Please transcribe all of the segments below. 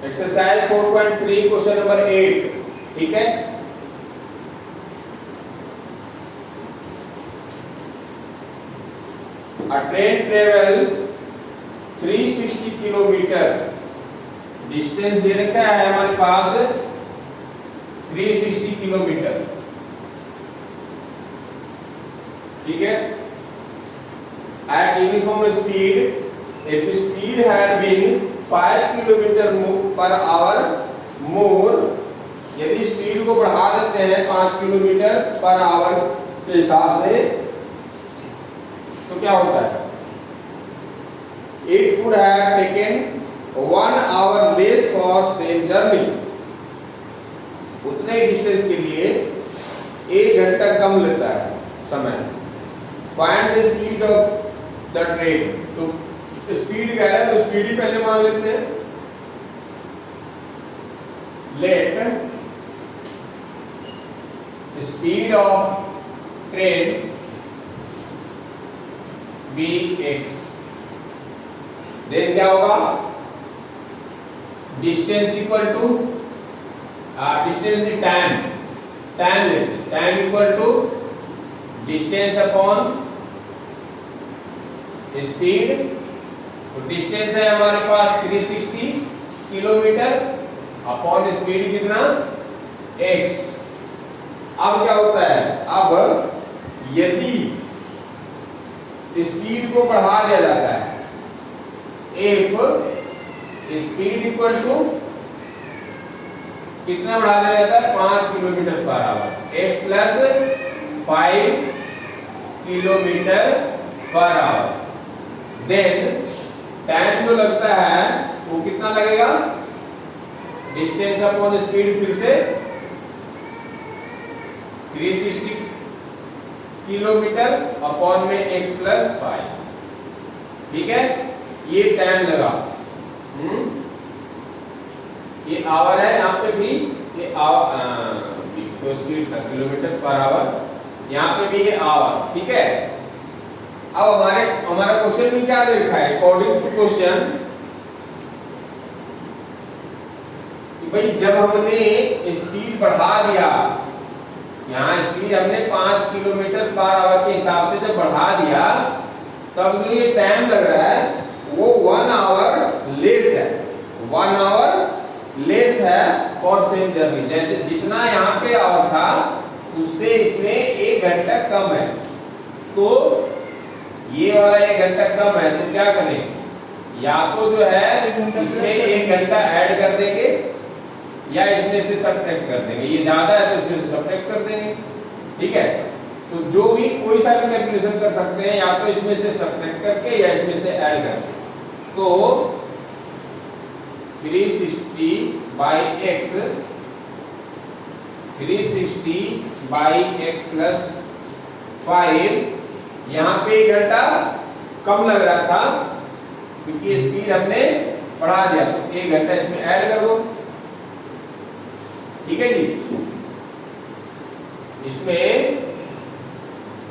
Exercise 4.3 question number 8, ठीक है। A train travel 360 kilometre, distance दे रखा है हमारे पास 360 किलोमीटर, ठीक है। At uniform speed, if speed had been 5 kilometre per hour more, यदि स्पीड को बढ़ा देते हैं 5 किलोमीटर पर आवर के हिसाब से तो क्या होता है? It would have taken 1 hour less for same journey, उतने डिस्टेंस के लिए 1 घंटा कम लेता है समय। Find the speed of the train, तो स्पीड क्या है, तो स्पीड ही पहले मान लेते हैं। Let speed of train be X, then क्या होगा? Distance equal to distance time, time equal to distance upon speed. तो डिस्टेंस है हमारे पास 360 किलोमीटर अपॉन स्पीड कितना? x। अब क्या होता है? अब यदि स्पीड को बढ़ा दिया जाता है, if स्पीड इक्वल टू कितना बढ़ा दिया जाता है? 5 kilometre per hour, x plus 5 kilometre per hour, then time जो लगता है वो कितना लगेगा? डिस्टेंस अपॉन स्पीड, फिर से 360 किलोमीटर अपॉन में x प्लस 5, ठीक है। ये टाइम लगा, ये आवर है, यहाँ पे भी ये आवर, तो स्पीड था किलोमीटर पर आवर, यहाँ पे भी ये आवर, ठीक है। अब हमारा क्वेश्चन में क्या दे रखा है? अकॉर्डिंग टू क्वेश्चन, भाई जब हमने स्पीड बढ़ा दिया, यहाँ स्पीड हमने 5 किलोमीटर पर आवर के हिसाब से जब बढ़ा दिया, तब जो ये टाइम लग रहा है वो 1 आवर लेस है, 1 आवर लेस है फॉर सेम जर्नी। जैसे जितना यहाँ पे आवर था उससे इसमें 1 घंटा कम है, तो ये वाला 1 घंटा कम है, तो क्या करें? या तो जो है इसमें 1 घंटा ऐड कर देंगे या इसमें से सब्ट्रैक्ट कर देंगे। ये ज्यादा है तो इसमें से सब्ट्रैक्ट कर देंगे, ठीक है। तो जो भी कोई सा भी कैलकुलेशन कर सकते हैं, या तो इसमें से सब्ट्रैक्ट करके या इसमें से ऐड करके। तो 360 by x, 360 by x plus 5, यहाँ पे 1 घंटा कम लग रहा था क्योंकि स्पीड हमने बढ़ा दिया, तो 1 घंटा इसमें ऐड कर दो, ठीक है जी। इसमें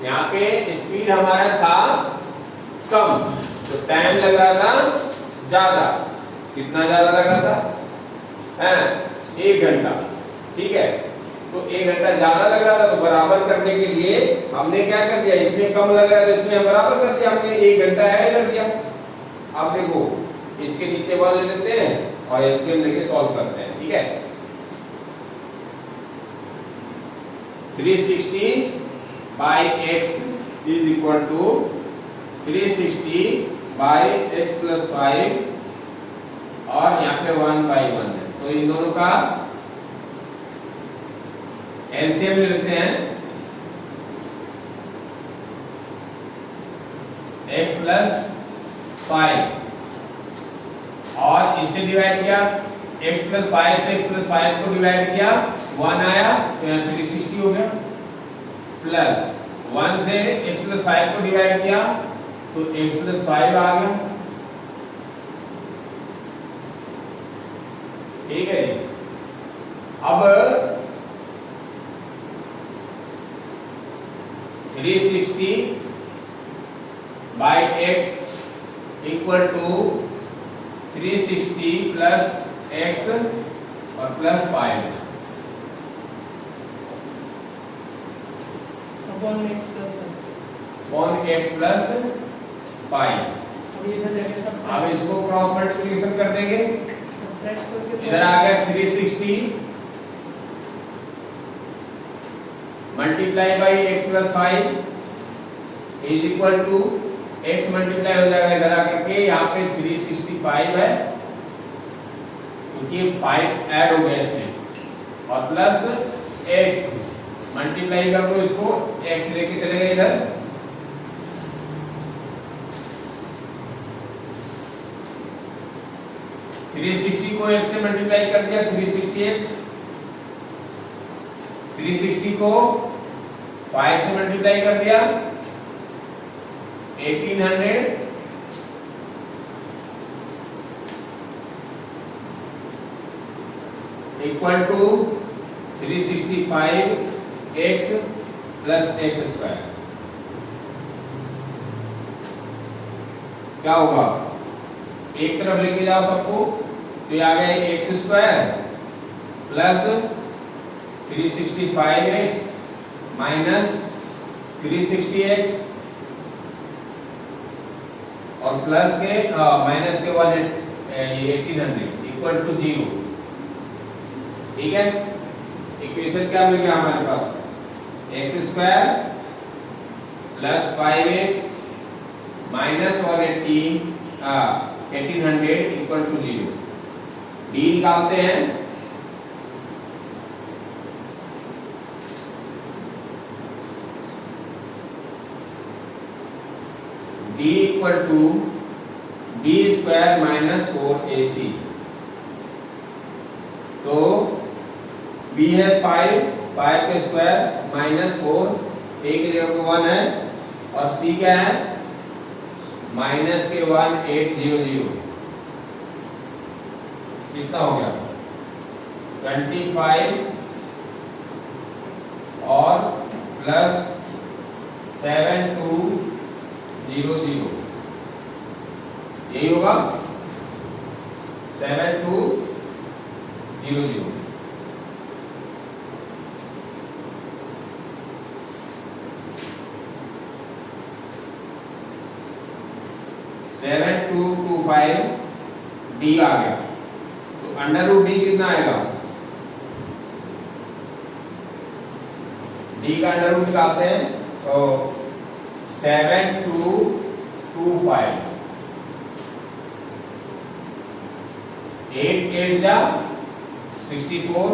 यहाँ पे स्पीड हमारा था कम, तो टाइम लग रहा था ज्यादा। कितना ज्यादा लग रहा था? 1 घंटा, ठीक है। तो 1 घंटा ज्यादा लग रहा था, तो बराबर करने के लिए हमने क्या कर दिया? इसमें कम लग रहा है तो इसमें हम बराबर कर दिया, हमने 1 घंटा ऐड कर दिया। अब देखो इसके नीचे 1 ले लेते हैं और एलसीएम लेके सॉल्व करते हैं, ठीक है। 360 by x is equal to 360 by x plus 5 और यहाँ पे 1/1 है, तो इन दोनों का एलसीएम ले लेते हैं। x प्लस 5 और इससे डिवाइड किया, x प्लस 5 से x प्लस 5 को डिवाइड किया, 1 आया, तो यहाँ 360 हो गया, प्लस 1 से x प्लस 5 को डिवाइड किया तो x प्लस 5 आ गया, ठीक है। अब 360 by x equal to 360 plus x और प्लस 5 अपॉन x प्लस 5। अब इसको क्रॉस मल्टीप्लिकेशन कर देंगे, इधर आ गया 360 multiply by x plus 5 is equal to x multiply हो जाएगा इधर आकर के, यहाँ पे 365 है क्योंकि 5 ऐड हो गया इसमें, और प्लस x मल्टीप्लाई कर दो इसको, x लेके चलेगा इधर, थ्री 360 को x से मल्टीप्लाई कर दिया 360x, 360 को 5 से मल्टीप्लाई कर दिया 1800, equal to 365x plus x square. क्या होगा, एक तरफ लेके जाओ सबको, तो ये आ गया x square plus 365x minus 360x और प्लस के माइनस के 1800 इक्वल टू 0। ठीक है, इक्वेशन क्या मिल गया हमारे पास, x square plus 5x minus 1800 equal to 0। D निकालते हैं, D equal to B square minus 4ac। तो b है 5 के स्क्वायर माइनस 4, a की जगह 1 है, और c क्या है माइनस के 1800। कितना हो गया 25 और प्लस 7200, यही होगा 7200। सेवन टू टू 5 डी आ गया, तो अंडर रूट डी कितना आएगा, डी का अंडर रूट निकालते हैं, तो 7225 8 8 जा 64,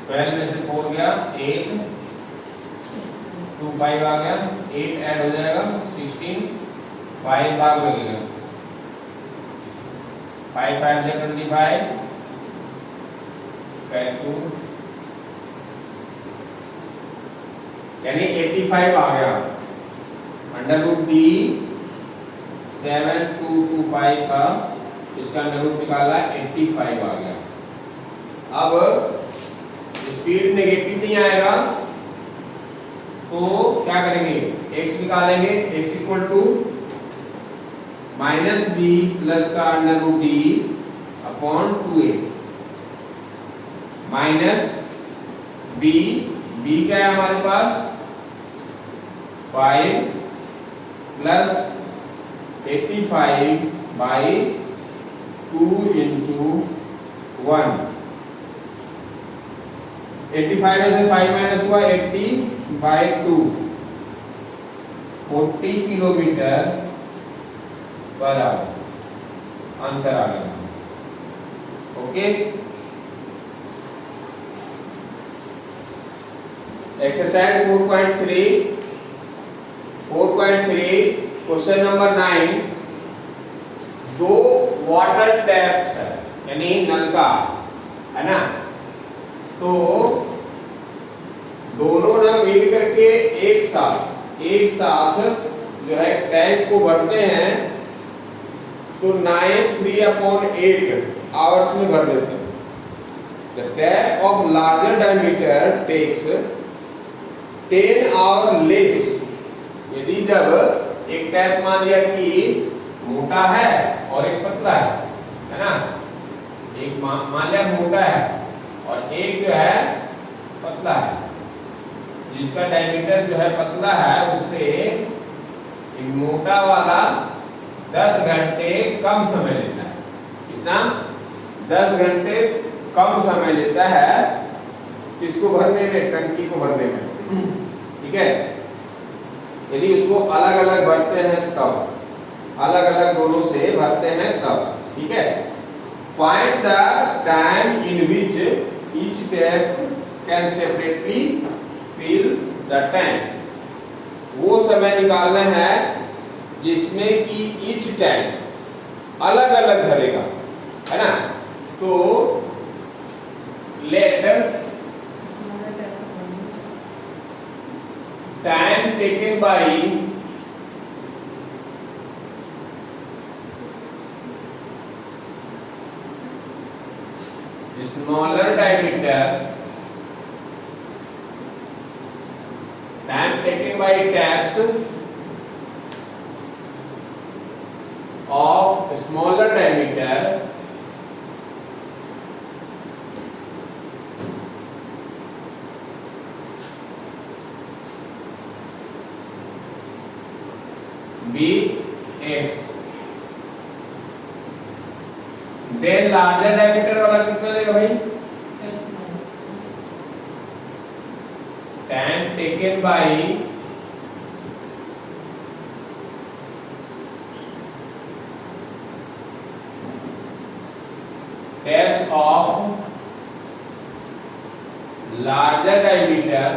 12 में से 4 गया 8, 2 5 आ गया, 8 ऐड हो जाएगा 16, 5 भाग लगेगा, 5 5 जा 25, कैलकुल यानी 85 आ गया। अंडर रूट डी 7225 का इसका अंडर रूट निकाला 85 आ गया। अब स्पीड नेगेटिव नहीं आएगा तो क्या करेंगे, x निकालेंगे, x equal to minus B plus का under root D upon 2a minus B, B क्या है हमारे पास 5 प्लस 85 बाई 2 इंटू 1। 85 में से 5 माइनस हुआ 80 by 2, 40 kilometre per hour answer आ गया। Okay, exercise 4.3 question number 9। दो वाटर टैप्स है यानी नलका है ना, तो दोनों ना मिल करके एक साथ जो है टैंक को भरते हैं, तो 9 3/8 आवर्स में भर देते हैं। The tap of larger diameter takes 10 hour less. यदि जब एक टैप मान लिया कि मोटा है और एक पतला है ना। एक मान लिया मोटा है और एक जो है पतला है, जिसका डायमीटर जो है पतला है उससे एक मोटा वाला 10 घंटे कम समय लेता है। कितना? 10 घंटे कम समय लेता है किसको भरने में, टंकी को भरने में। ठीक है, यदि उसको अलग अलग भरते हैं तब, अलग अलग दोनों से भरते हैं तब। ठीक है, find the time in which each tap can separately fill the tank. वो समय निकालना है जिसमें कि ईच टैंक अलग अलग भरेगा, है ना। तो let time taken by smaller diameter, time taken by taps of smaller diameter be x। Then larger diameter वाला कितना लेगा भाई? Time taken by taps of larger diameter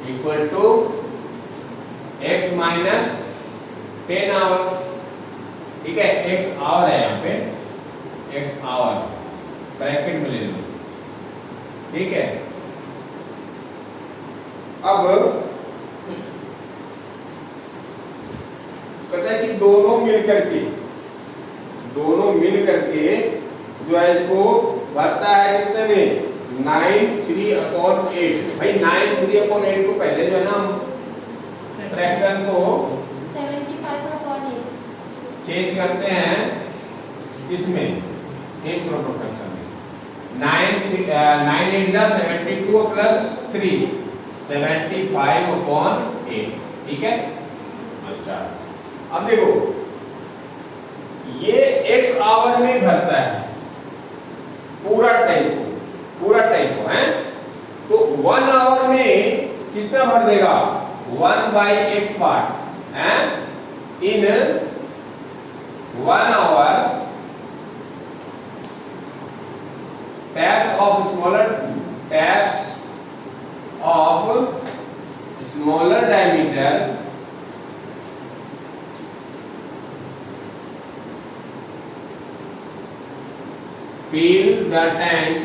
equal to x minus 10 hour. ठीक है, x आवर है यहाँ पे, x our bracket में ले लो। ठीक है, अब कहते हैं कि दोनों मिल करके जो है इसको भरता है कितने में? 9/3/8। भाई 9/3/8 को पहले जो है ना फ्रैक्शन को 75/8 चेंज करते हैं इसमें इम्प्रॉपर फ्रैक्शन में। 9 8 जा 72 प्लस 3 75/8। ठीक है, अच्छा अब देखो ये x आवर में भरता है पूरा टाइम को है, तो 1 आवर में कितना भर देगा? 1/x पार्ट है। इन 1 hour taps of smaller diameter fill the tank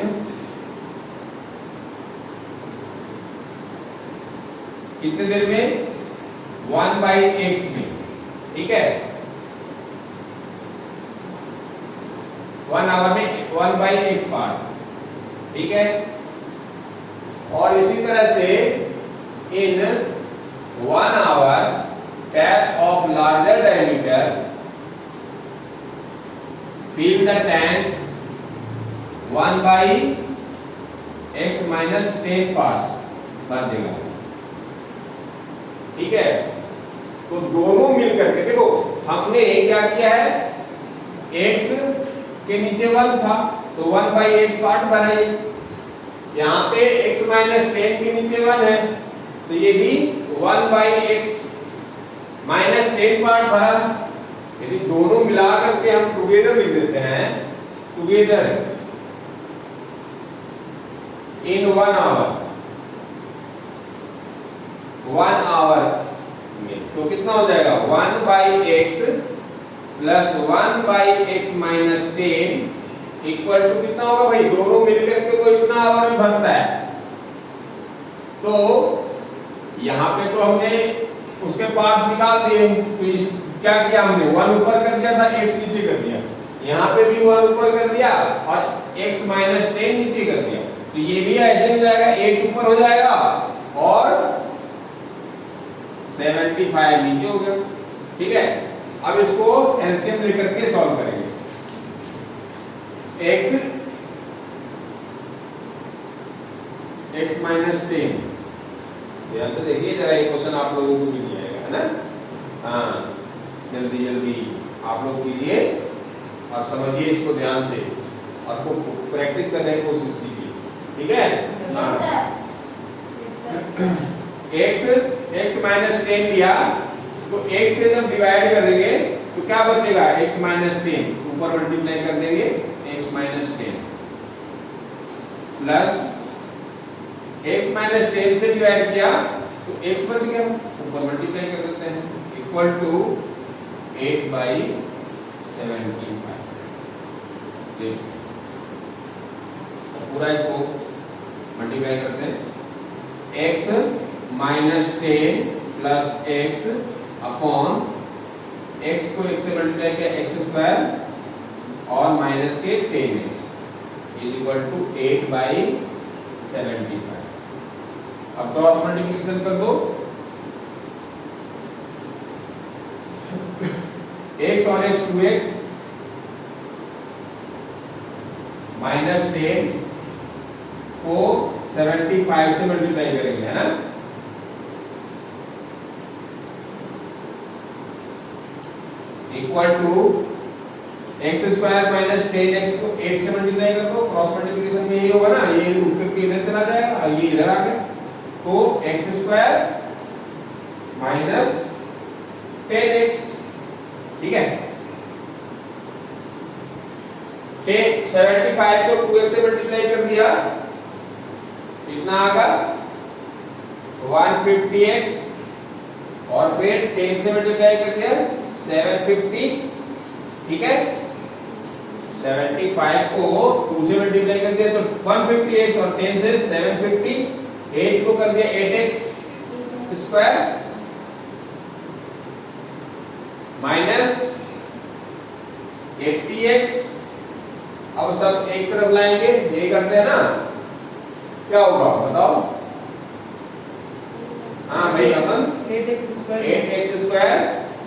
कितने देर में? 1/x में। ठीक है, 1 आवर में 1/x पार्ट। ठीक है, और इसी तरह से in 1 hour taps of larger diameter fill the tank 1/x minus 10 parts भर देगा। ठीक है, तो दोनों मिलकर के देखो हमने क्या किया है, x के नीचे 1 था तो 1/x पार्ट बनाइए। यहाँ पे x minus 10 के नीचे 1 है तो ये भी 1/x minus 10 पार्ट भरा। यदि दोनों मिला करके हम टुगेदर लिख देते हैं, टुगेदर इन 1 आवर में, तो कितना हो जाएगा? 1/x plus 1/x minus 10 equal to कितना होगा भाई? दोनों मिलकर के वो इतना आवर में भरता है। तो यहाँ पे तो हमने उसके पार्ट्स निकाल दिए, तो इस क्या किया हमने? 1 ऊपर कर दिया था, x नीचे कर दिया। यहाँ पे भी 1 ऊपर कर दिया और x माइनस 10 नीचे कर दिया। तो ये भी ऐसे हो जाएगा, 8 ऊपर हो जाएगा और 75 नीचे हो गया। ठीक है, अब इसको एलसीएम लेकर के सॉल्व करेंगे। x माइनस 10, ध्यान से देखिए जरा, ये क्वेश्चन आप लोगों को भी नहीं आएगा, है ना। हाँ, जल्दी जल्दी आप लोग कीजिए और समझिए इसको ध्यान से और को प्रैक्टिस करने की कोशिश कीजिए। ठीक है, x माइनस 10 लिया तो x से जब डिवाइड कर देंगे तो क्या बचेगा, x माइनस 10 ऊपर मल्टीप्लाई कर देंगे x minus 10 plus x minus 10 से डिवाइड किया तो x बच गया, ऊपर मल्टीप्लाई कर देते हैं, इक्वल टू 8/75। पूरा इसको मल्टीप्लाई करते हैं, x minus 10 plus x upon x को x से मल्टीप्लाई किया x स्क्वायर और माइनस के 10x इज इक्वल टू 8/75। अब क्रॉस मल्टीप्लिकेशन कर दो, x और x 2x माइनस 10 को 75 से मल्टीप्लाई करेंगे, है ना। Equal to X square minus 10x को 8 से मल्टीप्लाई कर दो, क्रॉस मल्टीप्लिकेशन में यही होगा ना, ये रूट करके इधर चला जाएगा और ये इधर आ गया, तो एक्स स्क्वायर माइनस 10x। ठीक है, 75 को 2x से मल्टीप्लाई कर दिया, कितना आगा 150x और फिर 10 से मल्टीप्लाई कर दिया 750। ठीक है, 75 को 2 से मल्टीप्लाई कर दिया तो 150x और 10 से 750, 8 को कर दिया 8x स्क्वायर माइनस 80x। अब सब एक तरफ लाएंगे, ये करते हैं ना, क्या होगा बताओ। हाँ भाई, अपन 8x square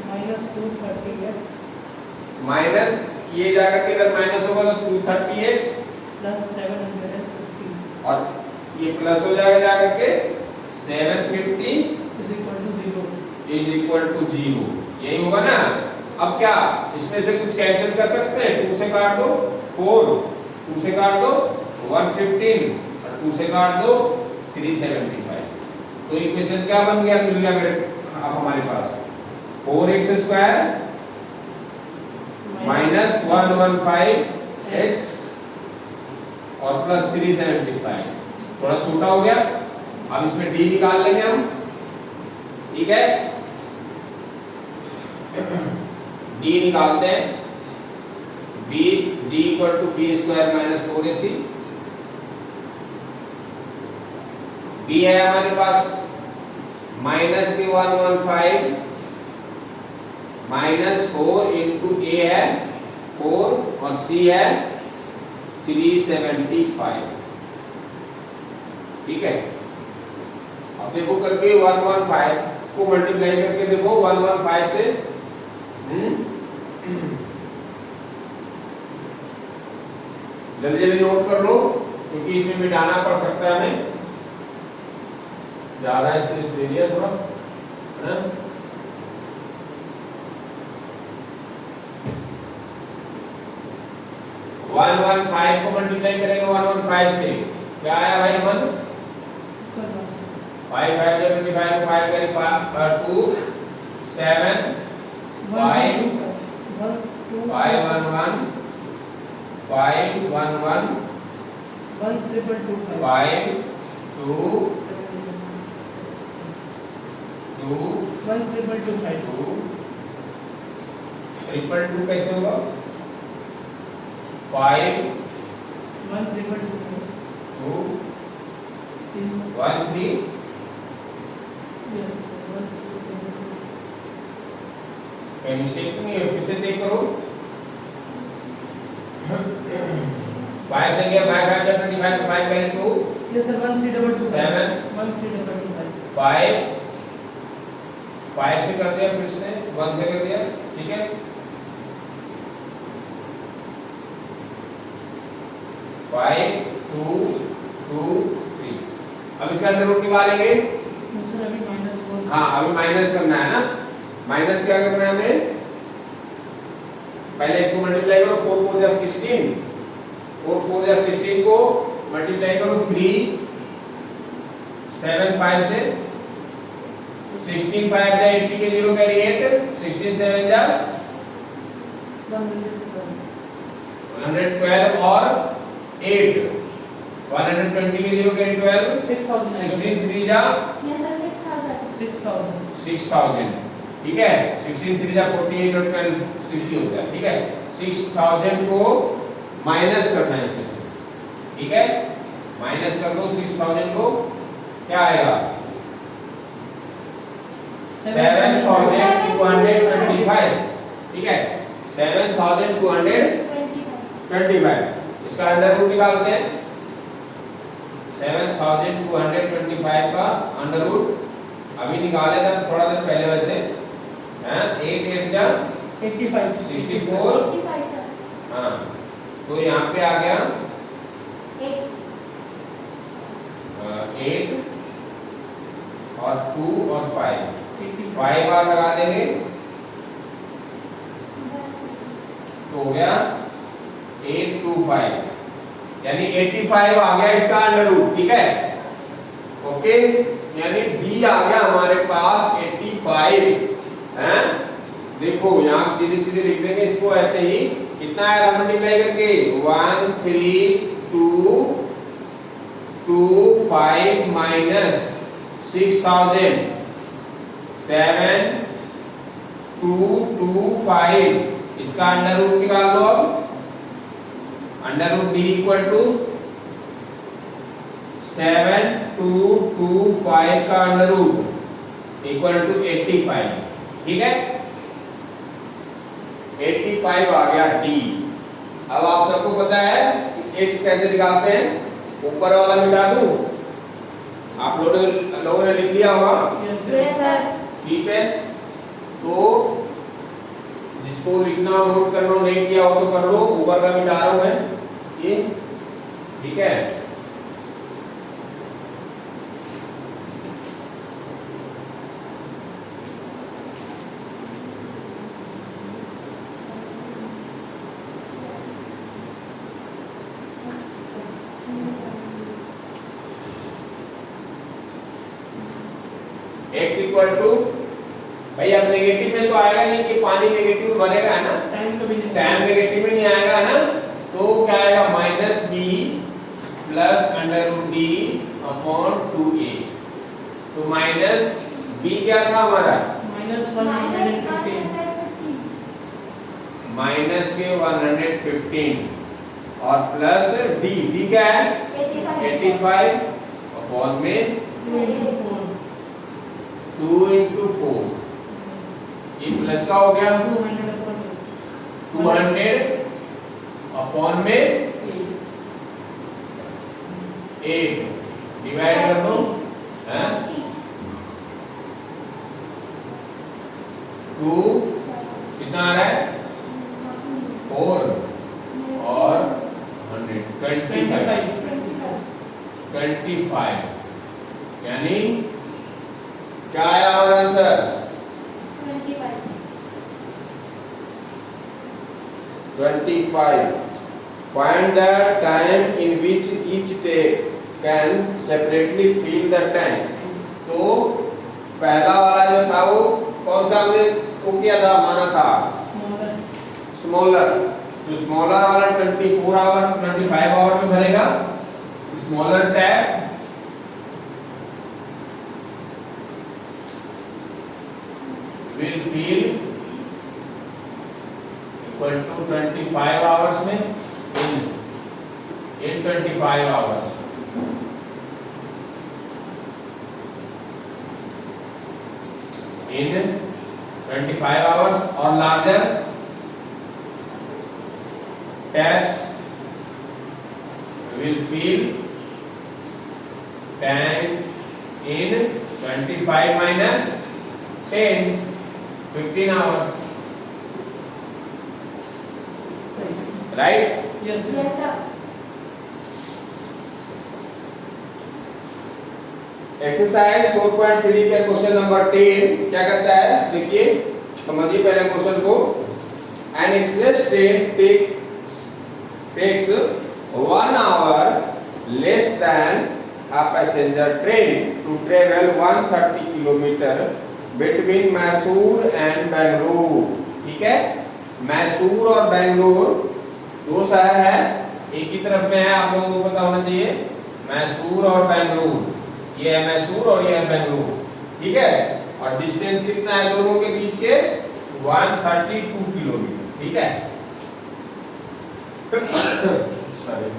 minus 230x minus ये जाकर के इधर माइनस होगा तो 230x प्लस 750 और ये प्लस हो जाएगा जाकर के 750 इज इक्वल टू 0। यही होगा ना। अब क्या इसमें से कुछ कैंसिल कर सकते हैं, 2 से काट दो 4, 2 से काट दो 115 और 2 से काट दो 375। तो इक्वेशन क्या बन गया, मिल गया मेरे अब हमारे पास 4x स्क्वायर माइनस 115x और प्लस 375। थोड़ा छोटा हो गया, अब इसमें d निकाल लेंगे हम। ठीक है, d निकालते हैं, b d equal to b square minus 4ac। b है हमारे पास माइनस के 115 माइनस 4 इंटू a है 4 और c है 375। ठीक है, अब देखो करके 115 को मल्टीप्लाई करके देखो 115 से जल्दी जल्दी नोट कर लो क्योंकि इसमें मिटाना पड़ सकता है हमें, ज्यादा स्पेस ले लिया थोड़ा, है ना। वन 115 को मल्टीप्लाई करेंगे 115 से, क्या आया भाई 1 5 5 25 5 करें 2 7 5 5 1 1 5 1 1 1,225 5 2 2 1,225 2 ट्रिपल 2 कैसे होगा 5 1,225 2 1 3 यस कहीं मिस्टेक तो नहीं है, फिर से चेक करो। 5 से गया 5 5 25 5 पहले 2 यस सर 1,325 7 1,325 5 5 से कर दिया, फिर से 1 से कर दिया, ठीक है। फाइव 2 2 3। अब इसका अंडर रूट निकालेंगे। सर अभी -4। हाँ, अभी माइनस करना है ना। माइनस क्या करना है हमें? पहले इसको मल्टीप्लाई करो, 4 4 जा 16, 4 4 जा 16 को मल्टीप्लाई करो 3 7 5 से, 16 5 जा 80 के 0 कैरी 8, 16 7 जा 112 और 8, 120 के 0 कैरी 12, 16 3 जा Yes, sir, 6,000. 6000, ठीक है। 16 3 जा 48 और 12 60 होता है, ठीक है। 6000 को माइनस करना है इसमें से, ठीक है। माइनस कर दो 6000 को, क्या आएगा? 7225, ठीक है। 7225। इसका अंडर रूट निकालते हैं। 7225 का अंडर रूट अभी निकाले था थोड़ा देर पहले वैसे, हैं। 8 8 जा 85 64, 85, sir. हाँ। तो यहाँ पे आ गया 8. 8 और 2 और 5 बार लगा देंगे तो हो गया 825, यानी 85 आ गया इसका अंडर रूट, ठीक है। ओके, यानी डी आ गया हमारे पास 85, हैं। देखो यहाँ सीधे सीधे लिख देंगे इसको ऐसे ही। कितना आया मल्टीप्लाई करके? 1 3 2 2 5 माइनस 6000 7 2 2 5। इसका अंडर रूट निकाल लो। अब under root D equal to 7225 का अंडर रूट इक्वल टू 85, ठीक है। 85 आ गया डी। अब आप सबको पता है x कैसे निकालते हैं? ऊपर वाला मिटा दूं? आप लोगों ने लिख लिया होगा, Yes, Yes, sir. ठीक है। तो जिसको लिखना नोट करना नहीं किया हो तो कर लो, ऊपर का मिटा रहा हूं मैं ये, ठीक है। x इक्वल टू, भाई अब नेगेटिव में तो आएगा नहीं कि पानी नेगेटिव में भरेगा ना, टाइम कभी नहीं, टाइम नेगेटिव में नहीं आएगा ना। तो क्या आएगा? Minus B plus under root D upon 2a। तो माइनस बी क्या था हमारा? -115 माइनस के 115 और प्लस डी, डी क्या है? 85 अपॉन में 2 into 4, ये प्लस का हो गया 200 अपॉन में 8, डिवाइड कर दो, हैं। 2 कितना आ रहा है? 4 और 100 25, यानी क्या आया हमारा answer? 25. Find the time in which each take can separately fill the tank. तो पहला वाला जो था वो कौन सा हमने वो किया था? माना था स्मॉलर। तो स्मॉलर वाला 24 आवर 25 आवर में भरेगा। Smaller tap will fill equal to 25 hours में in 25 hours। in 25 hours और larger taps will fill tank in 25 minus 10 15 hours, सही right? Yes Yes, sir. Exercise 4.3 के क्वेश्चन नंबर 10 क्या कहता है, देखिए समझिए पहले क्वेश्चन को। An express train takes 1 hour less than a passenger train to travel 130 kilometre between Mysore and Bengaluru. ठीक है, मैसूर और बेंगलुरु दो शहर है, एक ही तरफ में है, आप लोगों को पता होना चाहिए, मैसूर और बेंगलुरु। ये है मैसूर और ये है बेंगलुरु। ठीक है, और डिस्टेंस कितना है दोनों के बीच के, 132 किलोमीटर। ठीक है, sorry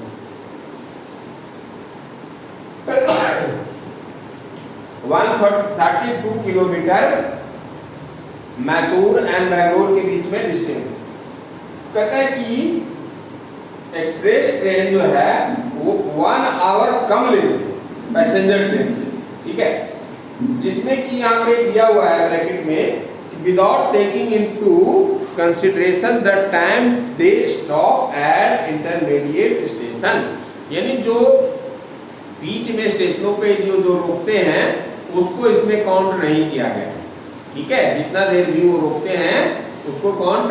132 kilometre Mysore and Bangalore के बीच में डिस्टेंस। कहता है कि एक्सप्रेस ट्रेन जो है वो 1 आवर कम लेती है पैसेंजर ट्रेन से। ठीक है, जिसमें कि यहाँ पे दिया हुआ है ब्रैकेट में, without taking into consideration the time they stop at intermediate station, यानी जो बीच में स्टेशनों पे जो रोकते हैं उसको इसमें काउंट नहीं किया गया। ठीक है, जितना देर भी वो रोकते हैं उसको काउंट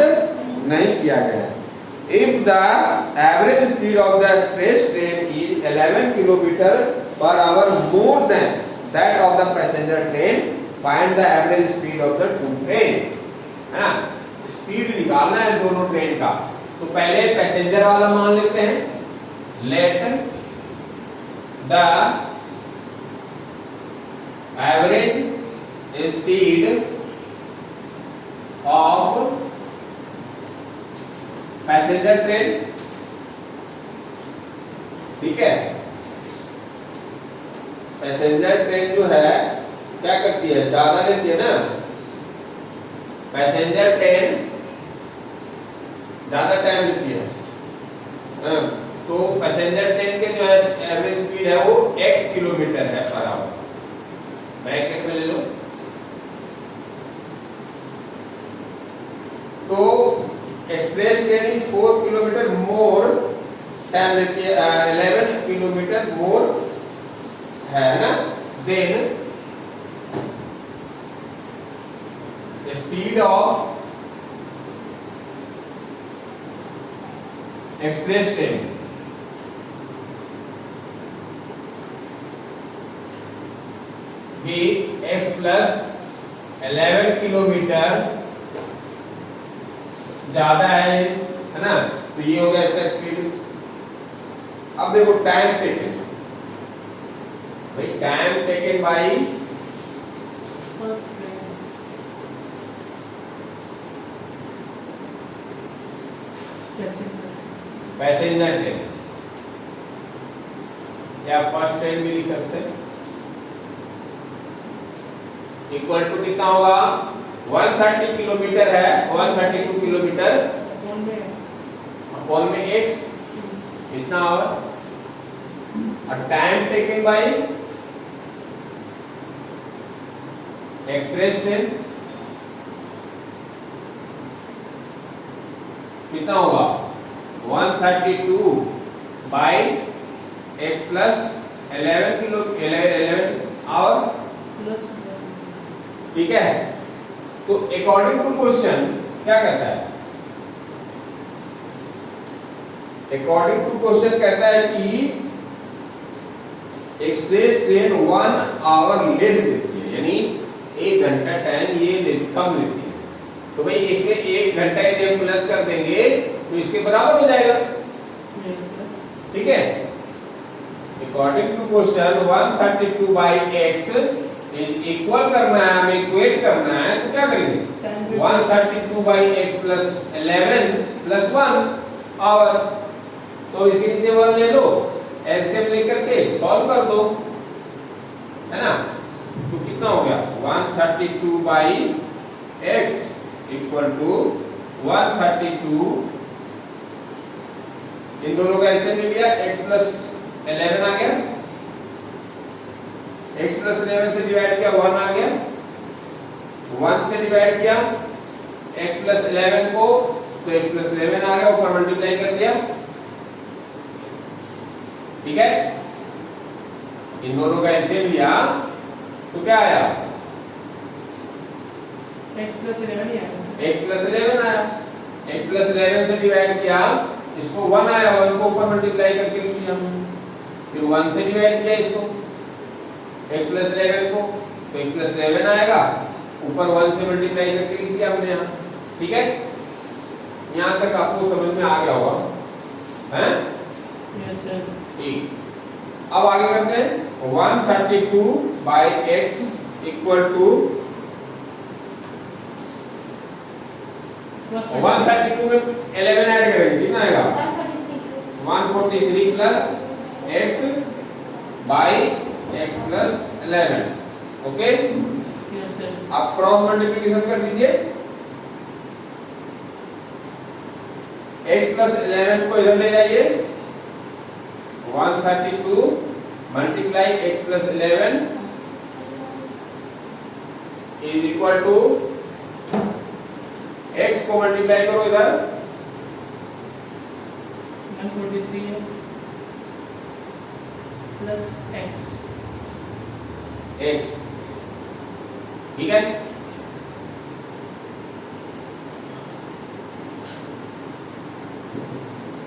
नहीं किया गया। If the average speed of the express train is 11 kilometer per hour more than that of the passenger train, find the average speed of the two train। है ना, स्पीड निकालना है दोनों ट्रेन का। तो पहले पैसेंजर वाला मान लेते हैं, let the average speed of passenger train. ठीक है, पैसेंजर ट्रेन जो है क्या करती है, ज्यादा लेती है ना, पैसेंजर ट्रेन ज्यादा टाइम लेती है। तो पैसेंजर ट्रेन के जो है एवरेज स्पीड है वो x किलोमीटर है पर आवर। ब्रैकेट में ले लो। तो express train 4 kilometre more time लेती है, 11 किलोमीटर मोर है ना, then speed of express train भी x प्लस 11 किलोमीटर ज्यादा है ना, तो ये हो गया इसका स्पीड। अब देखो टाइम टेकन, भाई time taken by first train passenger train या फर्स्ट ट्रेन भी लिख सकते हैं, इक्वल टू कितना होगा, 130 किलोमीटर है, 132 किलोमीटर अपॉन में x कितना होगा, और time taken bye express train कितना होगा, 132 बाय x प्लस 11 और प्लस। ठीक है। तो अकॉर्डिंग टू क्वेश्चन क्या कहता है, अकॉर्डिंग टू क्वेश्चन कहता है कि एक्सप्रेस ट्रेन 1 आवर लेस लेती है, यानी 1 घंटा टाइम ये कम लेती है। तो भाई इसमें 1 घंटा यदि हम प्लस कर देंगे तो इसके बराबर हो जाएगा। ठीक है, according to question 132 by x equal करना है, हमें इक्वेट करना है, तो क्या करेंगे, 132 बाई x प्लस 11 प्लस 1 और तो इसके नीचे 1 ले लो, एलसीएम लेकर के सॉल्व कर दो, है ना। तो कितना हो गया, 132 बाई x इक्वल टू 132, इन दोनों का एलसीएम ले लिया, x प्लस 11 आ गया, x प्लस 11 से डिवाइड किया 1 आ गया, 1 से डिवाइड किया x प्लस 11 को, तो x प्लस 11 आ गया, ऊपर मल्टीप्लाई कर दिया। ठीक है, इन दोनों का एलसीएम लिया तो क्या आया? x प्लस 11 ही आएगा। x प्लस 11 आया। x प्लस 11 से डिवाइड किया, इसको 1 आया, 1 को ऊपर मल्टीप्लाई करके लिख दिया हमने। फिर 1 से डिवाइड किया इसको x प्लस 11 को, तो x प्लस 11 आएगा, ऊपर 1 से मल्टीप्लाई करके लिख दिया हमने यहाँ। ठीक है, यहाँ तक आपको समझ में आ गया होगा, हैं? Yes sir. ठीक, अब आगे करते हैं। 132 बाई x इक्वल टू 132 में 11 ऐड करेंगे, कितना आएगा? 143 plus x by x plus 11। Okay, yes sir. आप क्रॉस मल्टीप्लिकेशन कर दीजिए। x प्लस 11 को इधर ले जाइए, 132 multiply x plus 11 is equal to x को मल्टीप्लाई करो इधर, 143 है प्लस x। ठीक है,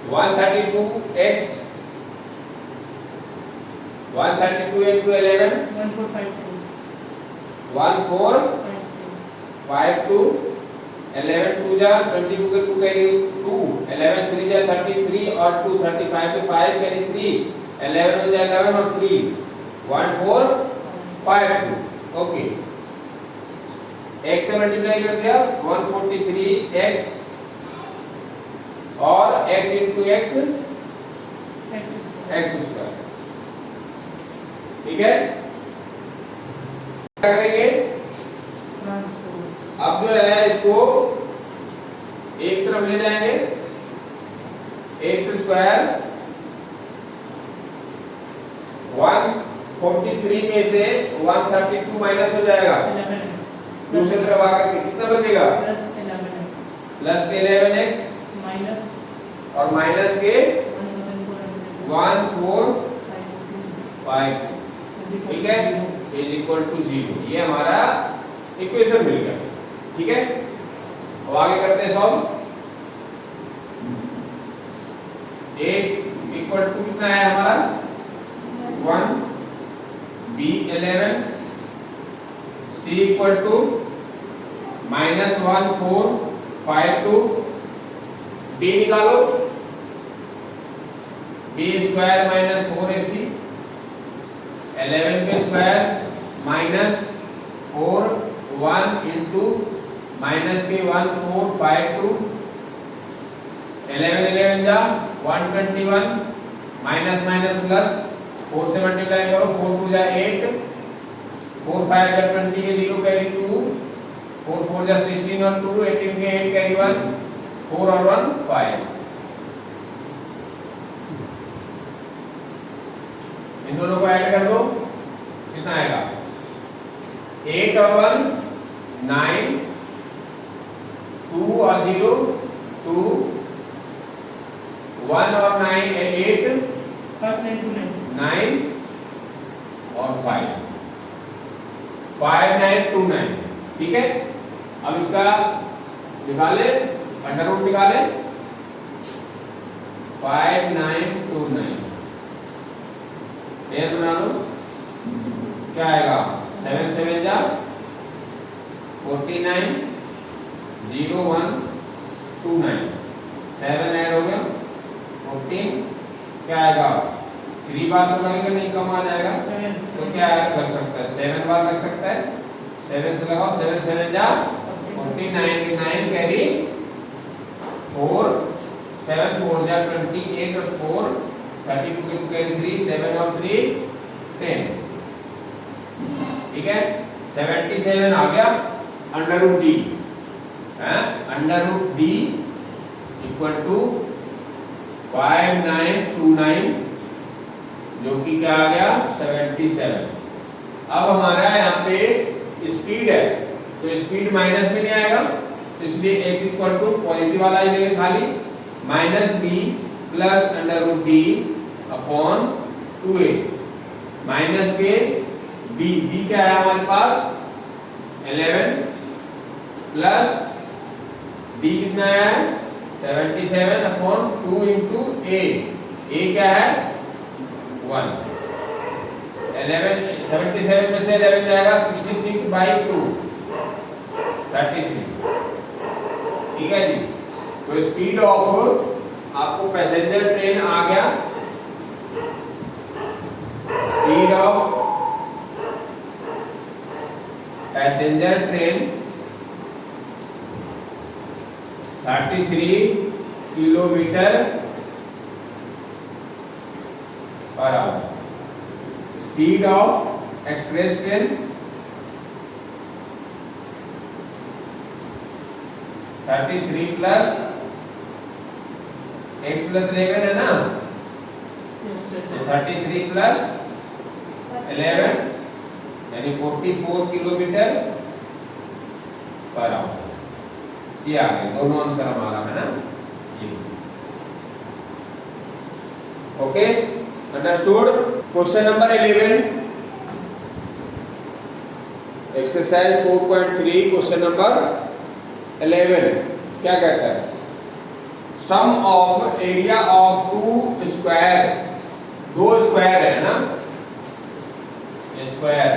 वन 132 into 11 1452 1452 11 2 जा 22 के 2 कैरी 2 11 3 जा 33 और 2 35 पे 5 कैरी 3 11 हो जाए 11 और 3 1452। ओके, x से मल्टीप्लाई कर दिया 143x और x into x x square. ठीक है, क्या करेंगे? ट्रांसपोज। अब जो है इसको एक तरफ ले जाएंगे, x स्क्वायर 143 में से 132 माइनस हो जाएगा, 11x दूसरी तरफ आकर के कितना बचेगा? प्लस 11x प्लस के 11x माइनस और माइनस के 1452 1452। ठीक है, इज इक्वल टू 0। ये हमारा इक्वेशन मिल गया। ठीक है, अब आगे करते हैं सॉल्व। a इक्वल टू कितना है हमारा? 1, b 11, c equal to -1452, d निकालो, b स्क्वायर माइनस 4ac 11 के स्क्वायर माइनस 4 1 इंटू माइनस के 1452 11 11 जा 121 माइनस माइनस प्लस 4 से मल्टीप्लाई करो 4 2 जा 8 4 5 जा 20 के 0 कैरी 2 4 4 जा 16 और 2 18 के 8 कैरी 1 4 और 1 5। इन दोनों को ऐड कर दो, कितना आएगा? 8 और 1 9 2 और 0 2 1 और 9 8 9 और 5 5929। ठीक है, अब इसका निकाले, अंडर रूट निकाले 5929 पेयर बना लो, क्या आएगा? 7 7 जा 49 0 1 2 9 7 ऐड हो गया 14। क्या आएगा? 3 बार तो लगेगा नहीं, कम आ जाएगा, तो क्या लग सकता है? 7 बार लग सकता है। 7 से लगाओ, 7 7 जा 49 कैरी 4 7 4 जा 28 और 4 32 के 2 कैरी 3 7 और 3 10। ठीक है, 77 आ गया under root D, under root D equal to 5929 जो कि क्या आ गया? 77। अब हमारा यहाँ पे स्पीड है, तो स्पीड माइनस में नहीं आएगा, तो इसलिए x इक्वल टू पॉजिटिव वाला ही लेंगे खाली, minus B plus under root D upon 2a minus के b क्या है हमारे पास 11 प्लस d कितना है 77 अपॉन 2 इंटू a क्या है 1। 77 में से 11 जाएगा 66 बाई 2 33। ठीक है जी। तो स्पीड ऑफ आपको पैसेंजर ट्रेन आ गया, speed of passenger train 33 kilometre per our. Speed of express train 33 plus x plus 11 है ना, तो 33 प्लस 11 यानी 44 किलोमीटर पर आवर। ये आ गए दोनों आंसर हमारा है ना ये। Okay understood. Question number 11 exercise 4.3 question number 11 क्या कहता है, sum of area of 2 square, 2 square है ना, स्क्वायर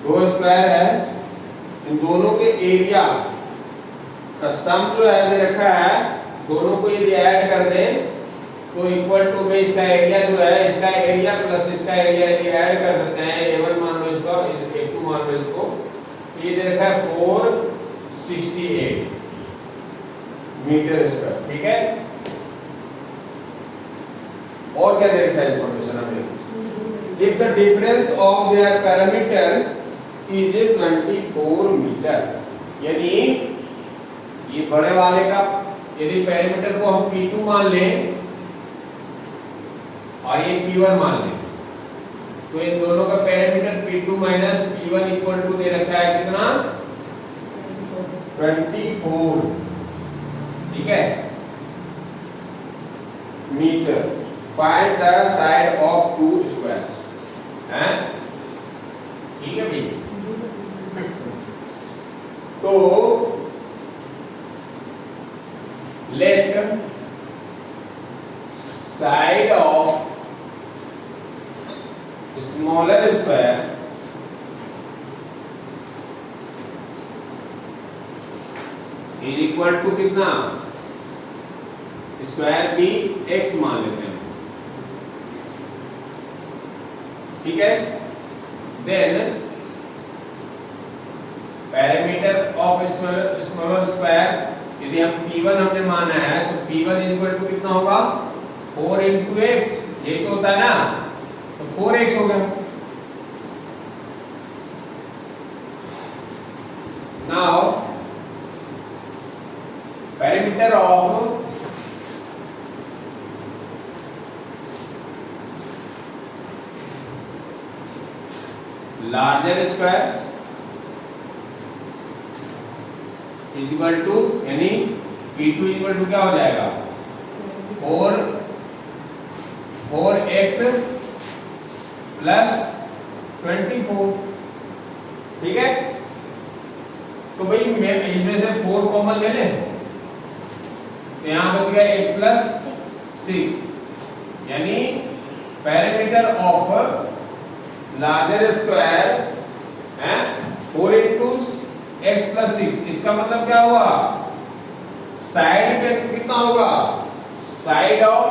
दो स्क्वायर है, इन दोनों के एरिया का सम जो है दे रखा है, दोनों को यदि ऐड कर दें तो इक्वल टू में इसका एरिया जो है, इसका एरिया प्लस इसका एरिया यदि ऐड कर देते हैं, A1 मान लो इसको, A2 मान लो इसको, तो ये दे रखा है 468 मीटर स्क्वायर। ठीक है, और क्या दे रखा है इंफॉर्मेशन हमें, if the difference of their parameter is 24 metre, यानी ये बड़े वाले का यदि पैरामीटर को हम P2 मान लें और ये P1 मान लें, तो इन दोनों का perimeter P2 minus P1 equal to दे रखा है कितना 24। ठीक है, metre. Find the side of 2 squares हैं, ठीक है भाई। तो let side of smaller square is equal to कितना, स्क्वायर भी x मान लेते हैं। ठीक है, then perimeter of smaller square यदि हम P1 हमने माना है, तो P1 इज इक्वल टू कितना होगा 4 इंटू x, ये तो होता है ना, तो 4x हो गया। Now parameter of larger square is equal to, यानी P2 इज इक्वल टू क्या हो जाएगा 4x प्लस 24। ठीक है, तो भाई मैं इसमें से 4 कॉमन ले लें, तो यहां बच गया x प्लस 6, यानी पैरामीटर ऑफ लार्जर स्क्वायर है 4 इंटू x प्लस 6। इसका मतलब क्या हुआ, साइड पे कितना होगा, side of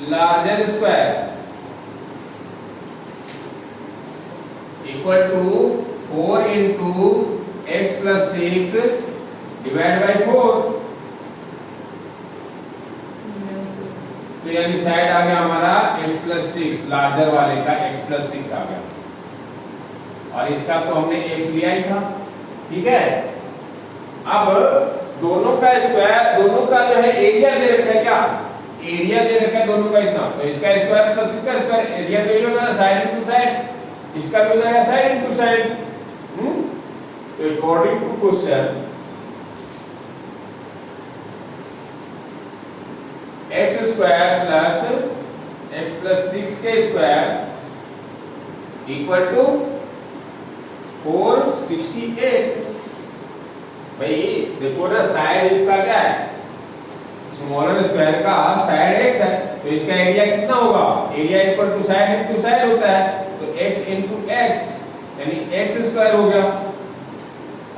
larger square equal to 4 into x plus 6 divide by 4। तो यानी साइड आ गया हमारा x प्लस 6, लार्जर वाले का x प्लस 6 आ गया, और इसका तो हमने x लिया ही था। ठीक है, अब दोनों का स्क्वायर, दोनों का जो है एरिया दे रखा है, क्या एरिया दे रखा है दोनों का इतना, तो इसका स्क्वायर प्लस इसका स्क्वायर, एरिया तो ये होगा ना साइड इनटू साइड, इसका भी हो जाएगा साइड इनटू साइड। तो according to question x square plus x plus 6 के स्क्वायर इक्वल टू 468। भाई देखो ना, साइड इसका क्या है, स्मॉलर स्क्वायर का साइड x है, तो इसका एरिया कितना होगा, area equal to side into side होता है, तो x इनटू x यानी x स्क्वायर हो गया।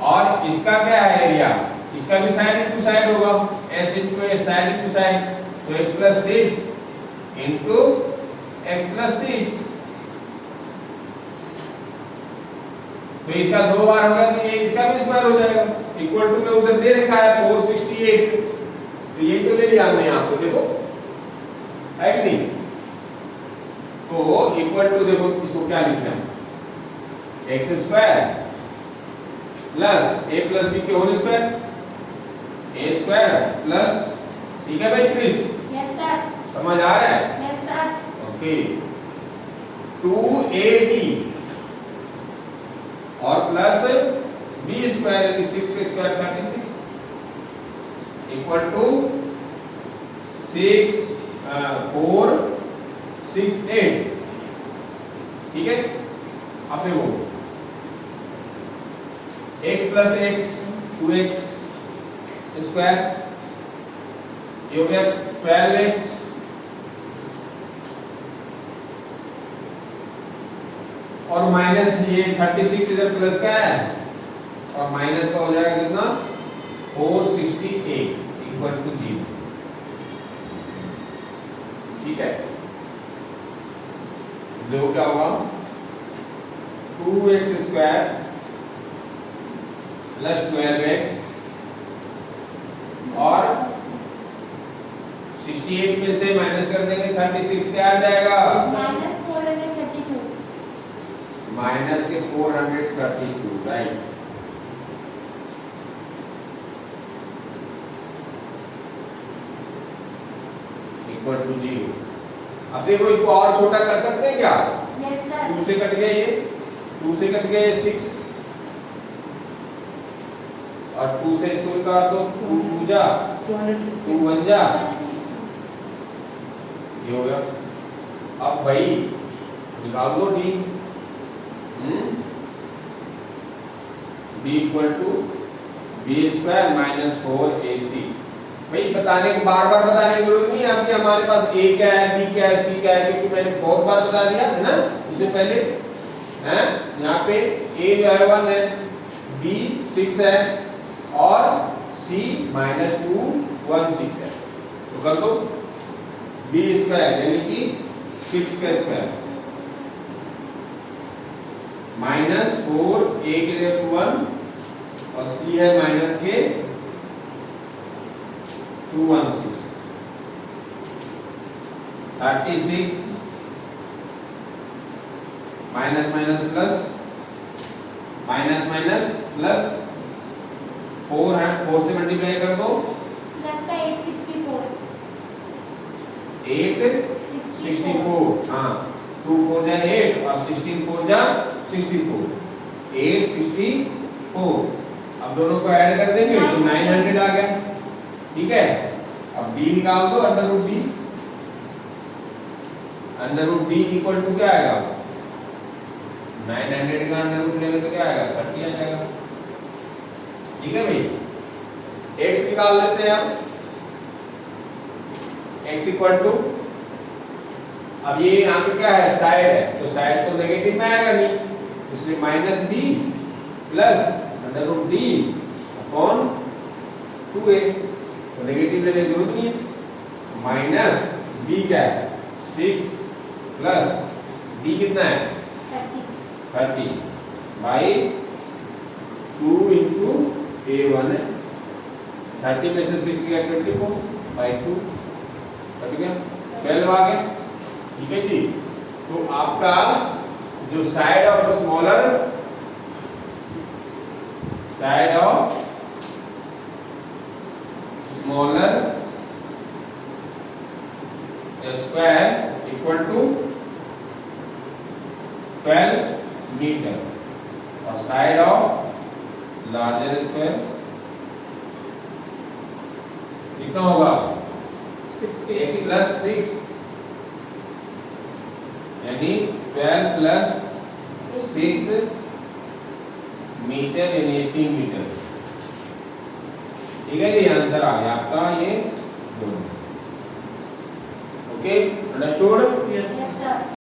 और इसका क्या है एरिया, इसका भी साइड इनटू साइड होगा, s into s side into side, तो x plus 6 into x plus 6, तो इसका दो बार होगा तो ये इसका भी स्क्वायर हो जाएगा। इक्वल टू में उधर दे रखा है 468, तो यही तो ले लिया हमने यहाँ पे, देखो है कि नहीं। तो इक्वल टू देखो इसको क्या लिखना है, एक्स स्क्वायर प्लस ए प्लस बी के होल स्क्वायर, ए स्क्वायर प्लस, ठीक है भाई क्रिस, यस सर, समझ आ रहा है, यस सर, ओके, 2ab और प्लस बी स्क्वायर यानी 6 के स्क्वायर 36 इक्वल टू 6 4 6 8, ठीक है। अब देखो x plus x 2x square, ये हो गया 12x और माइनस ये 36 इधर प्लस का है और माइनस का हो जाएगा कितना 468 इक्वल टू 0, ठीक है। देखो क्या होगा, 2x स्क्वायर प्लस 12x और 68 में से माइनस कर देंगे 36 क्या आ जाएगा, माइनस के 432, राइट। Equal to 0। अब देखो इसको और छोटा कर सकते हैं क्या, यस सर, 2 से कट गया ये, 2 से कट गया ये 6 और 2 से इसको निकाल दो, 2 2 जा 2 1 जा, ये हो गया। अब भाई निकाल दो d, d equal to B square minus 4ac। भाई बताने के बार बार बताने की जरूरत नहीं है आपकी, हमारे पास a क्या है, b क्या है, c क्या है, क्योंकि मैंने बहुत बार बता दिया है ना इससे पहले, हैं यहाँ पे a जो है 1 है, b 6 है और c माइनस 2 1 6 है, तो कर दो b स्क्वायर यानी कि 6 का स्क्वायर माइनस 4 a के लिए 1 और c है माइनस के 216 36 minus minus plus minus minus plus 4 है, 4 से मल्टीप्लाई कर दो, प्लस का 864, 864, हाँ 2 4 जा 8 और 16 4 जा 64, 864। अब दोनों को ऐड कर देंगे तो 900 आ गया, ठीक है। अब d निकाल दो, under root d, under root d equal to क्या आएगा, 900 का अंडर रूट लेंगे तो क्या आएगा 30 आ जाएगा, ठीक है भाई। x निकाल लेते हैं अब, x इक्वल टू, अब ये यहाँ पे क्या है साइड है, तो साइड तो नेगेटिव में आएगा नहीं, इसलिए minus b plus under root d upon 2a, तो नेगेटिव लेने की जरूरत नहीं है, माइनस b क्या है 6 प्लस d कितना है 30 बाई 2 इंटू a1 है, 30 में से 6 गया 24 बाई 2 कट गया 12 आ गया, ठीक है जी। तो आपका जो side of smaller square equal to 12 metre और साइड ऑफ लार्जर स्क्वायर कितना होगा x प्लस 6 यानी 12 प्लस 6 मीटर यानी 18 मीटर। ठीक है, ये आंसर आ गया आपका ये दोनों। Okay, understood. Yes. Yes, sir.